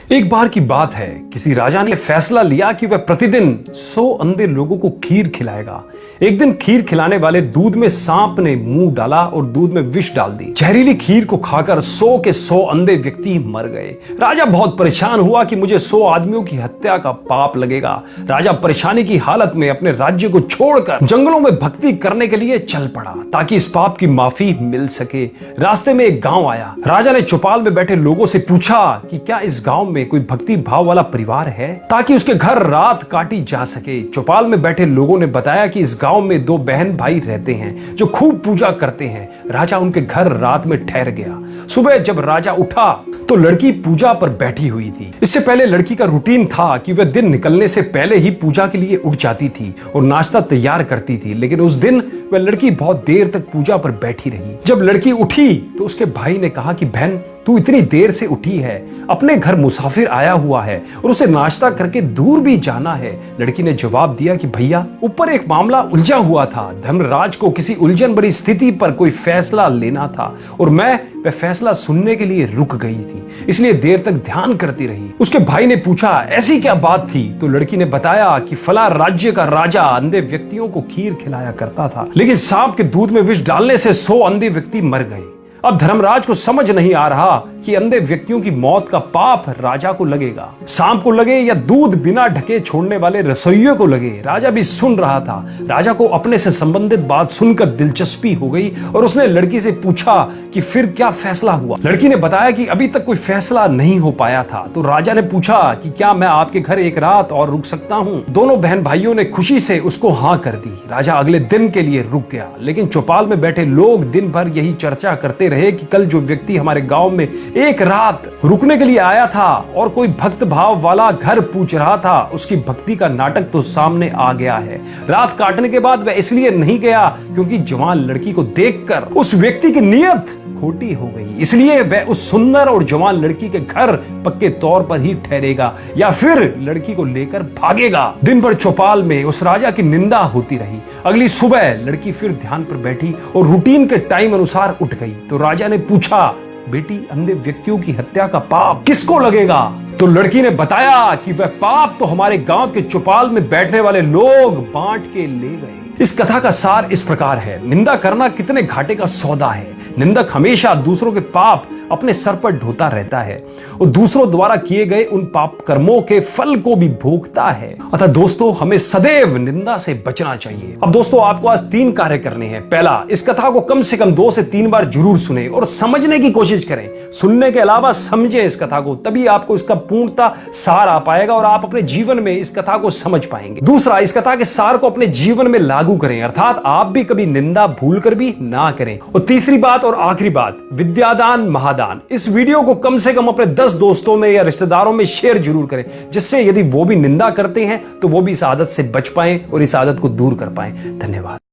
एक बार की बात है, किसी राजा ने फैसला लिया कि वह प्रतिदिन 100 अंधे लोगों को खीर खिलाएगा। एक दिन खीर खिलाने वाले दूध में सांप ने मुंह डाला और दूध में विष डाल दी। जहरीली खीर को खाकर 100 के 100 अंधे व्यक्ति मर गए। राजा बहुत परेशान हुआ कि मुझे 100 आदमियों की हत्या का पाप लगेगा। राजा परेशानी की हालत में अपने राज्य को छोड़कर जंगलों में भक्ति करने के लिए चल पड़ा ताकि इस पाप की माफी मिल सके। रास्ते में एक गांव आया। राजा ने चौपाल में बैठे लोगों से पूछा कि क्या इस गांव में कोई भक्ति भाव वाला परिवार है ताकि उसके घर रात काटी जा सके। चौपाल में बैठे लोगों ने बताया कि इस गांव में 2 बहन भाई रहते हैं जो खूब पूजा करते हैं। राजा उनके घर रात में ठहर गया। सुबह जब राजा उठा तो लड़की पूजा पर बैठी हुई थी। इससे पहले लड़की का रूटीन था कि वह दिन निकलने से पहले ही पूजा के लिए उठ जाती थी और नाश्ता तैयार करती थी, लेकिन उस दिन वह लड़की बहुत देर तक पूजा पर बैठी रही। जब लड़की उठी तो उसके भाई ने कहा कि बहन, तू इतनी देर से उठी है, अपने घर मुसाफिर आया हुआ है और उसे नाश्ता करके दूर भी जाना है। लड़की ने जवाब दिया कि भैया, ऊपर एक मामला उलझा हुआ था। धर्मराज को किसी उलझन भरी स्थिति पर कोई फैसला लेना था और मैं वह फैसला सुनने के लिए रुक गई थी, इसलिए देर तक ध्यान करती रही। उसके भाई ने पूछा, ऐसी क्या बात थी? तो लड़की ने बताया कि फला राज्य का राजा अंधे व्यक्तियों को खीर खिलाया करता था, लेकिन सांप के दूध में विष डालने से 100 अंधे व्यक्ति मर गए। अब धर्मराज को समझ नहीं आ रहा कि अंधे व्यक्तियों की मौत का पाप राजा को लगेगा, सांप को लगे या दूध बिना ढके छोड़ने वाले रसोइयों को लगे। राजा भी सुन रहा था। राजा को अपने से संबंधित बात सुनकर दिलचस्पी हो गई और उसने लड़की से पूछा कि फिर क्या फैसला हुआ। लड़की ने बताया कि अभी तक कोई फैसला नहीं हो पाया था। तो राजा ने पूछा कि क्या मैं आपके घर एक रात और रुक सकता हूँ? दोनों बहन भाइयों ने खुशी से उसको हाँ कर दी। राजा अगले दिन के लिए रुक गया, लेकिन चौपाल में बैठे लोग दिन भर यही चर्चा करते रहे कि कल जो व्यक्ति हमारे गांव में एक रात रुकने के लिए आया था और कोई भक्त भाव वाला घर पूछ रहा था, उसकी भक्ति का नाटक तो सामने आ गया है। रात काटने के बाद वह इसलिए नहीं गया क्योंकि जवान लड़की को देखकर उस व्यक्ति की नीयत खोटी हो गई, इसलिए वह उस सुंदर और जवान लड़की के घर पक्के तौर पर ही ठहरेगा या फिर लड़की को लेकर भागेगा। दिन भर चौपाल में उस राजा की निंदा होती रही। अगली सुबह लड़की फिर ध्यान पर बैठी और रूटीन के टाइम अनुसार उठ गई। तो राजा ने पूछा, बेटी, अंधे व्यक्तियों की हत्या का पाप किसको लगेगा? तो लड़की ने बताया कि वह पाप तो हमारे गांव के चौपाल में बैठने वाले लोग बांट के ले गए। इस कथा का सार इस प्रकार है, निंदा करना कितने घाटे का सौदा है। निंदक हमेशा दूसरों के पाप अपने सर पर ढोता रहता है और दूसरों द्वारा किए गए उन पाप कर्मों के फल को भी भोगता है। अतः दोस्तों, हमें सदैव निंदा से बचना चाहिए। अब दोस्तों, आपको आज 3 कार्य करने हैं। पहला, इस कथा को कम से कम 2 से 3 बार जरूर सुने और समझने की कोशिश करें। सुनने के अलावा समझे इस कथा को, तभी आपको इसका पूर्णता सार आ पाएगा और आप अपने जीवन में इस कथा को समझ पाएंगे। दूसरा, इस कथा के सार को अपने जीवन में लागू करें, अर्थात आप भी कभी निंदा भूल कर भी ना करें। और तीसरी बात और आखिरी बात, विद्यादान महादान। इस वीडियो को कम से कम अपने 10 दोस्तों में या रिश्तेदारों में शेयर जरूर करें, जिससे यदि वो भी निंदा करते हैं तो वो भी इस आदत से बच पाएं और इस आदत को दूर कर पाएं। धन्यवाद।